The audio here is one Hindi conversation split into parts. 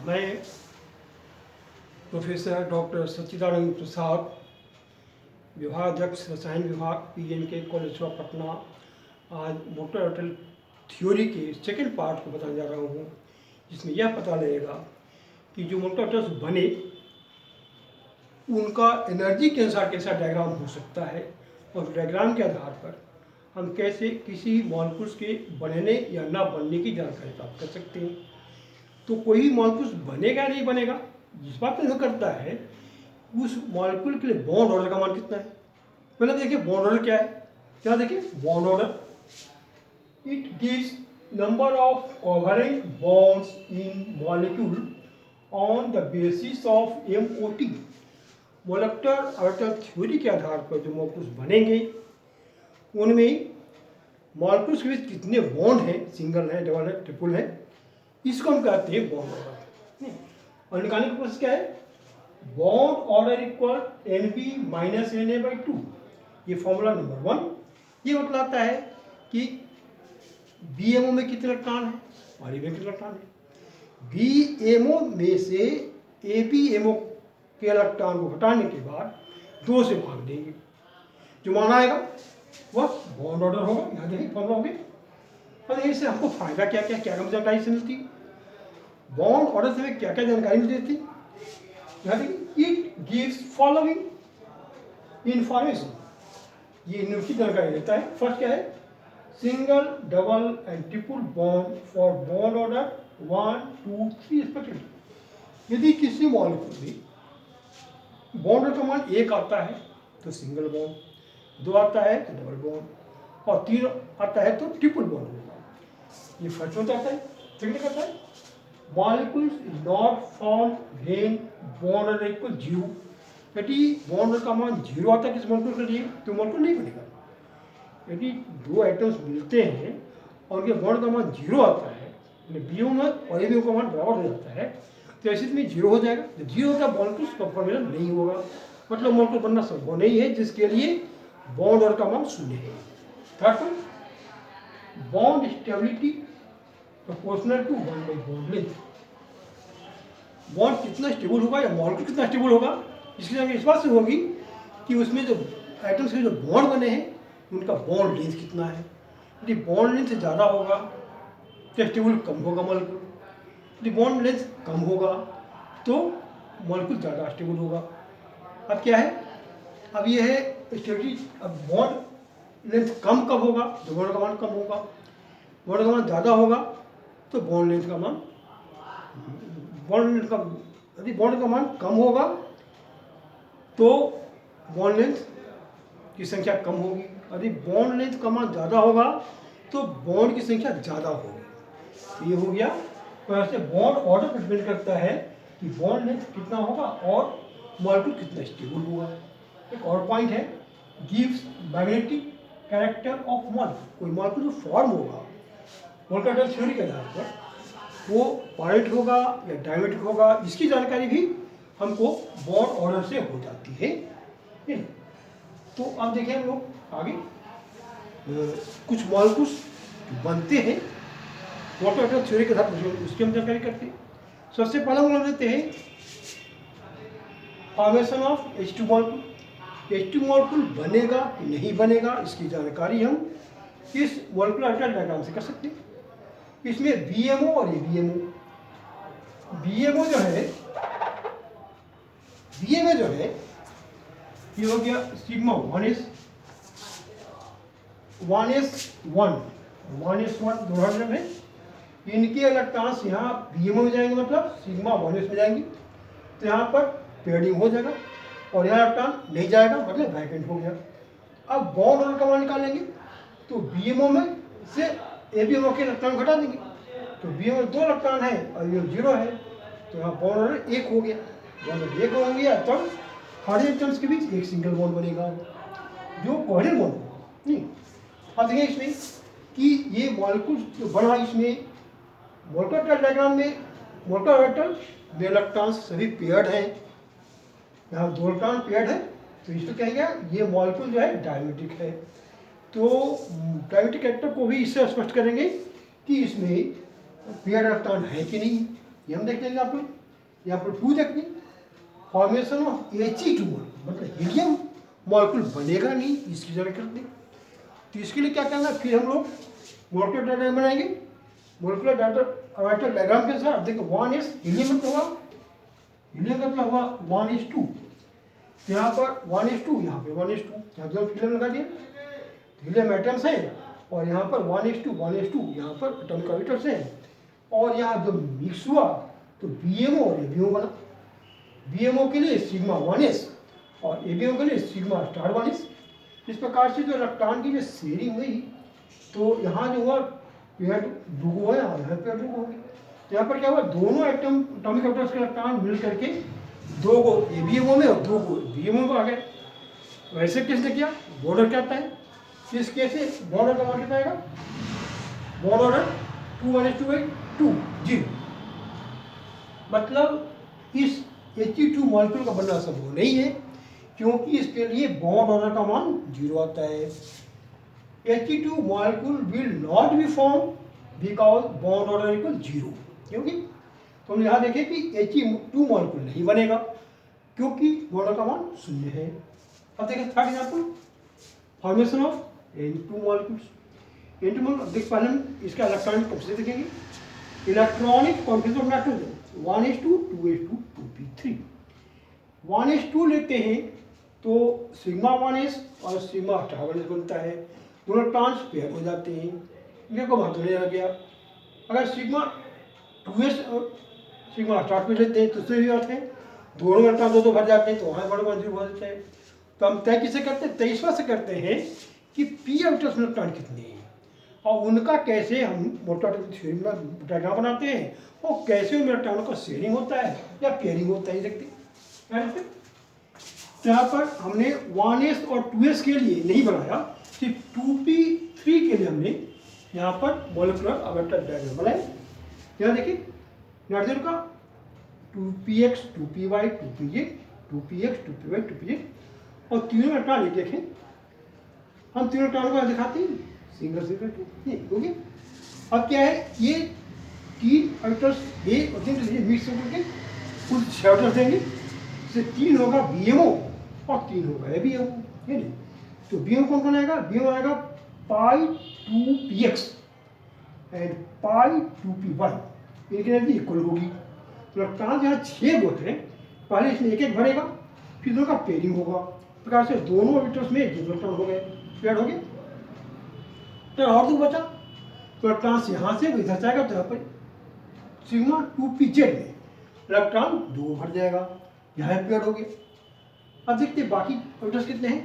मैं प्रोफेसर डॉक्टर सच्चिदानंद प्रसाद, विभागाध्यक्ष रसायन विभाग PNK कॉलेज ऑफ पटना, आज मोटर ऑर्बिटल थ्योरी के सेकंड पार्ट को बताने जा रहा हूँ, जिसमें यह पता लगेगा कि जो मोटर ऑर्बिटल्स बने उनका एनर्जी के अनुसार कैसा डायग्राम हो सकता है, और डायग्राम के आधार पर हम कैसे किसी मॉलिक्यूल्स के बनने या ना बनने की जानकारी प्राप्त कर सकते हैं। तो कोई भी मॉलिक्यूल्स बनेगा या नहीं बनेगा, जिस बात पर निर्भर करता है उस मॉलिक्यूल के लिए बॉन्ड ऑर्डर का मान कितना है। पहले देखिए बॉन्ड ऑर्डर क्या है। क्या देखिए bond order, it gives number of covering bonds in molecule on the basis of MOT। Molecular orbital theory के आधार पर जो मॉलिक्यूल्स बनेंगे उनमें मॉलिक्यूल्स के बीच कितने बॉन्ड हैं, सिंगल है, डबल है, ट्रिपल है, इसको हम कहते हैं बॉन्ड ऑर्डर। और निकालने का प्रोसेस क्या है, bond order equal NB minus Na/2। ये फॉर्मूला नंबर 1 ये बतलाता है कि BMO में कितने इलेक्ट्रॉन है और में कितने इलेक्ट्रॉन है। BMO में से ABMO के इलेक्ट्रॉन को हटाने के बाद 2 से भाग देंगे, जो मान आएगा वह बॉन्ड ऑर्डर होगा। यहाँ देखिए फॉर्मूला हो गया। और इससे हमको फायदा क्या क्या क्या जानकारी से मिलती है, बॉन्ड ऑर्डर से हमें क्या क्या जानकारी मिलती थी। यहाँ देखिए इट गिव्स फॉलोइंग इंफॉर्मेशन, ये इनकी जानकारी देता है। फर्स्ट क्या है, single, double and triple bond for bond order 1, 2, 3 respectively. यदि किसी मॉलिक्यूल में बॉन्ड ऑर्डर का मान 1 आता है तो सिंगल बॉन्ड, 2 आता है तो डबल बॉन्ड, और 3 आता है तो ट्रिपल बॉन्ड होगा। ये फर्स्ट होता है। सेकंड कहता है molecules is not formed when bond order equal 0। यदि बॉन्ड ऑर्डर का मान 0 आता है किस मॉलिक्यूल के लिए तो मॉलिक्यूल नहीं बनेगा। यदि 2 एटम्स मिलते हैं और उनके बॉन्ड का मान 0 आता है, BO में और ABO का मान बराबर हो जाता है, तो ऐसे में 0 हो जाएगा। तो 0 का मॉलिक्यूल्स का फॉर्मूला नहीं होगा, मतलब मॉलिक्यूल बनना संभव नहीं है, जिसके लिए बॉन्ड ऑर्डर का मान 0 है। Third point, bond stability proportional to 1/बॉन्ड लेंथ। बॉन्ड कितना स्टेबल होगा या मॉलिक्यूल कितना स्टेबल होगा, इसकी जानकारी इस बात से होगी कि उसमें जो एटम्स के जो बॉन्ड बने हैं उनका बॉन्ड लेंथ कितना है। यदि बॉन्ड लेंथ ज़्यादा होगा तो स्टेबल कम होगा मॉलिक्यूल, यदि बॉन्ड लेंथ कम होगा तो मॉलिक्यूल ज़्यादा स्टेबल होगा। अब क्या है, अब ये है स्टेबिलिटी। अब बॉन्ड लेंथ कम कब होगा, तो बॉन्ड का मान कम होगा, बॉन्ड का मान ज़्यादा होगा तो बॉन्ड लेंथ का मान यदि बॉन्ड का मान कम होगा तो बॉन्ड लेंथ की संख्या कम होगी, यदि बॉन्ड लेंथ का मान ज़्यादा होगा तो बॉन्ड की संख्या ज़्यादा होगी। ये हो गया। तो ऐसे बॉन्ड ऑर्डर पर डिपेंड करता है कि बॉन्ड लेंथ कितना होगा और मॉलिक्यूल कितना स्टेबल होगा। एक और पॉइंट है, gives magnetic character of molecule. कोई मॉलिक्यूल जो फॉर्म होगा मोलेक्युलर थ्योरी के आधार पर वो पॉइंट होगा या डायमेट्रिक होगा, इसकी जानकारी भी हमको बॉन्ड ऑर्डर से हो जाती है। तो अब देखें हम लोग आगे कुछ मॉलिक्यूल्स बनते हैं मोलेक्युलर थ्योरी के साथ, उसकी हम जानकारी करते हैं। सबसे पहले हम लेते हैं formation of H2 molecule. H2 molecule बनेगा कि नहीं बनेगा, इसकी जानकारी हम इस मोलेक्युलर डायग्राम से कर सकते हैं। इसमें BMO और ABMO, BMO जो है ये हो गया सिग्मा 1s 1s1 दो हाइड्रोजन है, इनके इलेक्ट्रॉन्स यहाँ BMO में जाएंगे, मतलब सिग्मा 1s में जाएंगे, तो यहाँ पर पेयरिंग हो जाएगा और यहाँ इलेक्ट्रॉन नहीं जाएगा, मतलब वैकेंट हो गया। अब बॉन्ड ऑर्डर का मान निकालेंगे तो BMO में से ABMO के इलेक्ट्रॉन घटा देंगे, तो BMO में 2 इलेक्ट्रॉन है और ये 0 है, तो यहाँ बॉन्ड ऑर्डर 1 हो गया। बॉन्ड ऑर्डर 1 हो गया तब हर एटम्स के बीच एक सिंगल बॉन्ड बनेगा जो कोवैलेंट बॉन्ड होगा। नहीं, अब देखिए इसमें कि ये मॉलिक्यूल जो बना, इसमें मोलेक्युलर डायग्राम में मोलेक्युलर ऑर्बिटल में इलेक्ट्रॉन्स सभी पेयर्ड हैं, यहाँ 2 इलेक्ट्रॉन पेयर्ड है, तो इसको कहेंगे ये मॉलिक्यूल जो है डायमेट्रिक है। तो डायमेट्रिक कैरेक्टर को भी इससे स्पष्ट करेंगे कि इसमें पेयर इलेक्ट्रॉन है कि नहीं, ये हम देख लेंगे आपको। यहाँ पर 2 देखते हैं, फॉर्मेशन ऑफ He2 मतलब हीलियम मॉलिक्यूल बनेगा नहीं, इसकी जरूरत करते हैं। तो इसके लिए क्या करना है, फिर हम लोग मोलेकुलर डायग्राम बनाएंगे। मोलेकुलर डायग्राम के साथ देखो 1s हीलियम मतलब हुआ, हीलियम मतलब हुआ 1s2, यहाँ पर 1s2, यहाँ पे 1s2, यहाँ जो हीलियम लगा दिया, हीलियम एटम्स हैं, और यहाँ पर 1s2 यहाँ पर एटॉमिक ऑर्बिटल्स हैं, और यहाँ जो मिक्स हुआ तो BMO और ABO बना। BMO के लिए सिग्मा 1s और ABO के लिए सिग्मा स्टार 1s। इस प्रकार से जो इलेक्ट्रॉन की जो शेयरिंग हुई, तो यहाँ जो हुआ पेयर 2 है और यहाँ पेयर 2 होगी। तो यहाँ पर क्या हुआ, दोनों एटॉमिक ऑर्बिटल्स के इलेक्ट्रॉन मिल करके 2 को ABO में और 2 को BMO में आ गए। वैसे किसने किया, बॉर्डर क्या आता है, इस केस से बॉर्डर का मान कितना आएगा, बॉर्डर 2 0, मतलब इस He2 मॉलिक्यूल का बनना संभव नहीं है, क्योंकि इसके लिए बॉन्ड ऑर्डर का मान 0 आता है। He2 molecule will not be form because bond order equal 0, क्योंकि तो हम यहाँ देखें कि He2 मॉलिक्यूल नहीं बनेगा क्योंकि बॉन्ड ऑर्डर का मान 0 है। अब देखें third example, formation of N2 molecules. N2 molecule देख, पहले हम इसका इलेक्ट्रॉनिक कॉन्फिगरेशन देखेंगे। Electronic configuration of nitrogen 1s2 2s2 2p3। 1s2 लेते हैं तो सिग्मा 1s और सिग्मा स्टार 1s बनता है, दोनों इलेक्ट्रॉन्स पेयर हो जाते हैं, इनके को महत्व नहीं रह गया। अगर सिग्मा 2s और सिग्मा स्टार पे लेते हैं तो उससे भी अर्थ है, दोनों इलेक्ट्रॉन दो भर जाते हैं, तो वहाँ बड़ा मंजूर हो जाता है। तो हम तय किसे करते हैं, तेईसवा से करते हैं कि p ऑर्बिटल्स में इलेक्ट्रॉन कितने हैं और उनका कैसे हम मोलेकुलर थ्योरी में डायग्राम बनाते हैं और कैसे उन इलेक्ट्रॉनों का शेयरिंग होता है या पेयरिंग होता है, देखते हैं। तो यहाँ पर हमने 1s और 2s के लिए नहीं बनाया, सिर्फ 2p3 के लिए हमने यहाँ पर मोलेकुलर ऑर्बिटल डायग्राम बनाए। यहाँ देखिए नाइट्रोजन का 2px 2py 2pz 2px 2py 2pz, और तीनों इलेक्ट्रॉन देखें, हम तीनों इलेक्ट्रॉनों को दिखाते हैं सिंगल सिंगल, ओके। अब क्या है, ये 3 ऑर्बिटल्स A और 3 मिक्स होकर के कुल 6 ऑर्बिटल्स देंगे, इससे 3 होगा BMO और 3 होगा ABO, है नहीं। तो BMO कौन कौन आएगा, BMO आएगा pi2px एंड pi2py, इनकी एनर्जी इक्वल होगी। तो इलेक्ट्रॉन जहाँ 6 गो हैं, पहले इसमें एक एक भरेगा, फिर दोनों का पेयरिंग होगा, प्रकार से दोनों ऑर्बिटल्स में जो इलेक्ट्रॉन हो गए पेयर हो गए। तो और 2 बचा, तो इलेक्ट्रॉन यहाँ से इधर जाएगा, तो यहाँ पर सिग्मा 2pz में इलेक्ट्रॉन 2 भर जाएगा, यहाँ पेयर हो गए। अब देखते हैं बाकी ऑर्बिटल्स कितने हैं।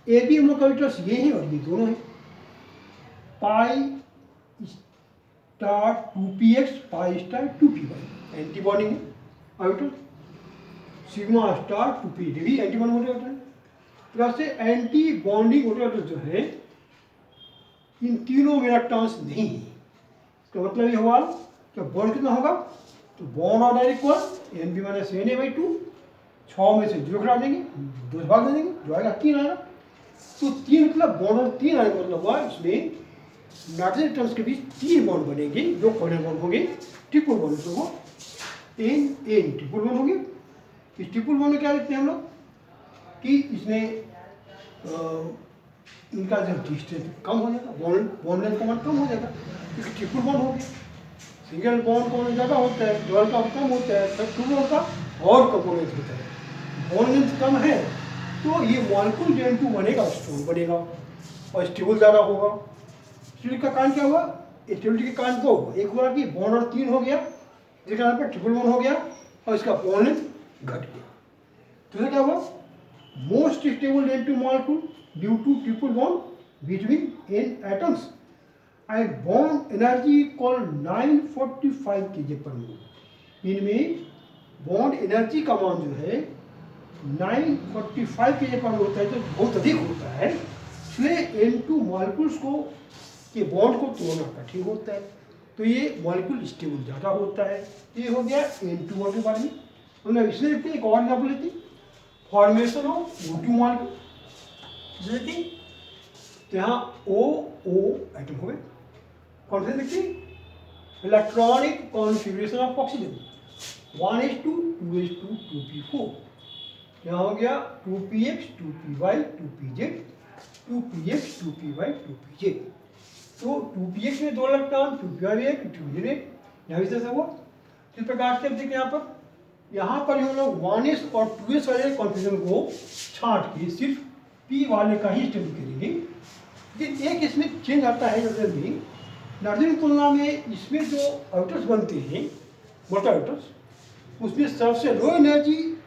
ABMO का ऑर्बिटल्स ये हैं और ये दोनों हैं, pi star 2px pi star 2py anti bonding orbital, sigma star 2p भी एंटी बॉन्डिंग ऑर्बिटल। तो से एंटी बॉन्डिंग ऑर्बिटल जो है इन तीनों में इलेक्ट्रॉन्स नहीं है। इसका मतलब ये हुआ कि बॉन्ड कितना होगा, तो bond order equal Nb minus Na/2, 6 में से 0 घटा देंगे, 2 भाग दे देंगे, जो आएगा 3 आएगा। तो 3 मतलब बॉन्ड और 3 आने का मतलब हुआ इसमें नाइट्रोजन एटम्स के बीच 3 बॉन्ड बनेंगे जो कोवैलेंट बॉन्ड होंगे, ट्रिपल बॉन्ड होगा, N ट्रिपल बॉन्ड होंगे। इस ट्रिपल बॉन्ड में क्या देखते हैं हम लोग कि इसमें इनका जो डिस्टेंस कम हो जाएगा, बॉन्ड लेंथ का मान कम हो जाएगा, क्योंकि ट्रिपल बॉन्ड हो गया। सिंगल बॉन्ड का ज़्यादा होता है, डबल का कम होता है, ट्रिपल बॉन्ड का और कम लेंथ होता है। बॉन्ड लेंथ कम है तो ये मॉलिक्यूल जो N2 बनेगा स्ट्रॉन्ग बनेगा और स्टेबल ज़्यादा होगा। स्टेबिलिटी का कारण क्या हुआ, स्टेबिलिटी के कारण 2 हुआ, एक हुआ कि बॉन्ड और 3 हो गया, जिसके कारण पर ट्रिपल बॉन्ड हो गया और इसका बॉन्ड लेंथ घट गया। तो क्या हुआ, most stable N2 molecule due to triple bond between N atoms and bond energy equal 945 kJ/mol। इनमें बॉन्ड एनर्जी का मान जो है 945 kJ/mol होता है, जो बहुत अधिक होता है, इसलिए N2 मॉलिक्यूल्स को के बॉन्ड को तोड़ना कठिन होता है, तो ये मॉलिक्यूल स्टेबल ज़्यादा होता है। ये हो गया N2 मॉलिक्यूल के बारे में। हमने इसलिए देखते एक और एग्जाम्पल लेते फॉर्मेशन ऑफ O2 मॉलिक्यूल, जैसे तो यहाँ OO एटम हो गए। कौन से देखते electronic configuration of oxygen, 1:2:2p4, यहाँ हो गया 2px 2py 2pz 2px 2py 2pz। तो 2px में 2 इलेक्ट्रॉन, 2py में 1, 2pz में 1, यहाँ भी ऐसा हुआ। इस प्रकार से अब देखिए यहाँ पर हम लोग 1s और 2s वाले कॉन्फ़िगरेशन को छांट के सिर्फ p वाले का ही स्टडी करेंगे। लेकिन एक इसमें चेंज आता है जैसे भी नाइट्रोजन की तुलना में इसमें जो आउटर्स बनते हैं मोटर आउटर्स, उसमें सबसे लो एनर्जी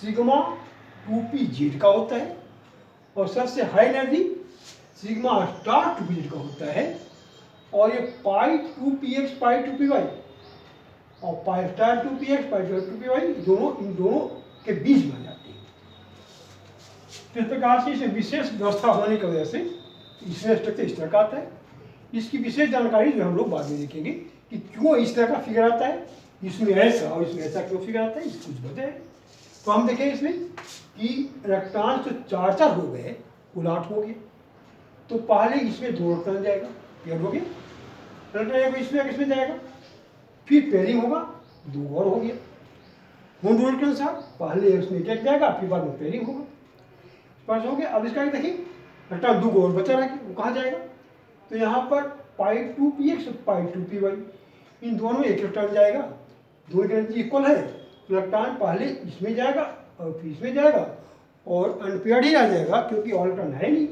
सिग्मा 2pz का होता है और सबसे high energy sigma star 2pz का होता है। और ये पाई 2px पाई 2py और pi star 2px pi star 2py दोनों इन दोनों के बीच बन जाते हैं। तो इस प्रकार से इसे विशेष व्यवस्था होने की वजह से इसमें स्ट्रक्चर इस तरह का आता है। इसकी विशेष जानकारी जो हम लोग बाद में देखेंगे कि क्यों इस तरह का फिगर आता है, इसमें ऐसा और इसमें ऐसा क्यों फिगर आता है, इसकी कुछ वजह है। तो हम देखें इसमें कि इलेक्ट्रॉन तो 4 हो गए, कुल 8 हो गए। तो पहले इसमें 2 इलेक्ट्रॉन जाएगा, पेयर हो गया, इलेक्ट्रॉन इसमें जाएगा, फिर पेयरिंग होगा, 2 और हो गया। दो इलेक्ट्रॉन साथ पहले उसमें एक जाएगा, फिर बाद में पेयरिंग होगा, पास हो गया। अब इसका देखिए इलेक्ट्रॉन 2 और बचा रहा है, वो कहाँ जाएगा? तो यहाँ पर पाई 2px और पाई 2py इन दोनों में एक इलेक्ट्रॉन जाएगा, दो एनर्जी इक्वल है, इलेक्ट्रॉन पहले इसमें जाएगा और फिर इसमें जाएगा और अनपेयर्ड ही आ जाएगा क्योंकि और इलेक्ट्रॉन है नहीं।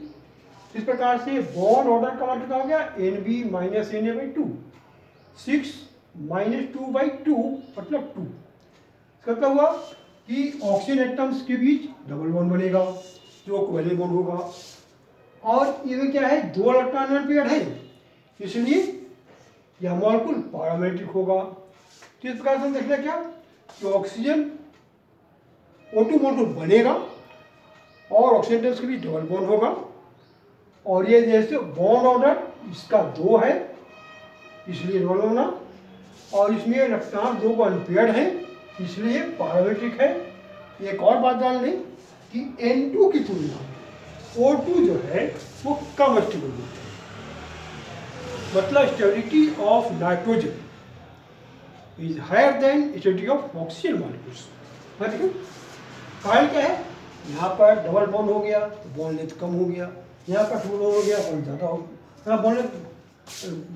इस प्रकार से बॉन्ड ऑर्डर का मतलब हो गया Nb - Na/2, 6 - 2/2 मतलब 2। इसका मतलब हुआ कि ऑक्सीजन एटम्स के बीच डबल बॉन्ड बनेगा जो कोवैलेंट बॉन्ड होगा। और ये क्या है, 2 इलेक्ट्रॉन अनपेयर्ड है, इसलिए यह मॉलिक्यूल पैरामेट्रिक होगा। तो इस प्रकार से हम देख लें क्या कि ऑक्सीजन O2 मॉलिक्यूल बनेगा और ऑक्सीजन एटम्स के बीच डबल बॉन्ड होगा। और ये जैसे बॉन्ड ऑर्डर इसका 2 है इसलिए डबल होना, और इसमें इलेक्ट्रॉन 2 अनपेयर्ड है इसलिए पैरामेट्रिक है। एक और बात जान लें कि N2 की तुलना में O2 जो है वो कम स्टेबल होता है, मतलब stability of nitrogen is higher than stability of oxygen molecules. देखिए कारण क्या है, यहाँ पर डबल बॉन्ड हो गया तो बॉन्ड लेंथ कम हो गया, यहाँ पर ट्रिपल बॉन्ड हो गया बॉन्ड ज़्यादा हो गया, यहाँ बॉन्ड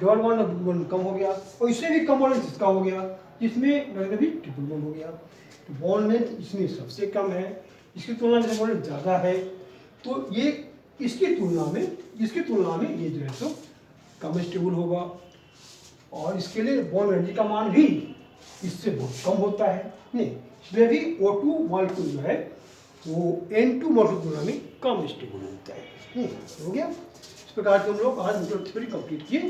डबल बॉन्ड कम हो गया और इससे भी कम बॉन्ड इसका हो गया, इसमें भी ट्रिपल बॉन्ड हो गया। तो बॉन्ड लेंथ इसमें सबसे कम है, इसकी तुलना में बॉन्ड लेंथ ज़्यादा है, तो ये इसकी तुलना में ये जो है तो कम स्टेबल होगा। और इसके लिए बॉन्ड एनर्जी का मान भी इससे बहुत कम होता है, नहीं इसलिए भी O2 मॉलिक्यूल जो है वो N2 मॉलिक्यूल तुलना में कम स्टेबल होता है। हो गया। इस प्रकार के हम लोग आज न्यूट्रल थ्योरी कंप्लीट किए।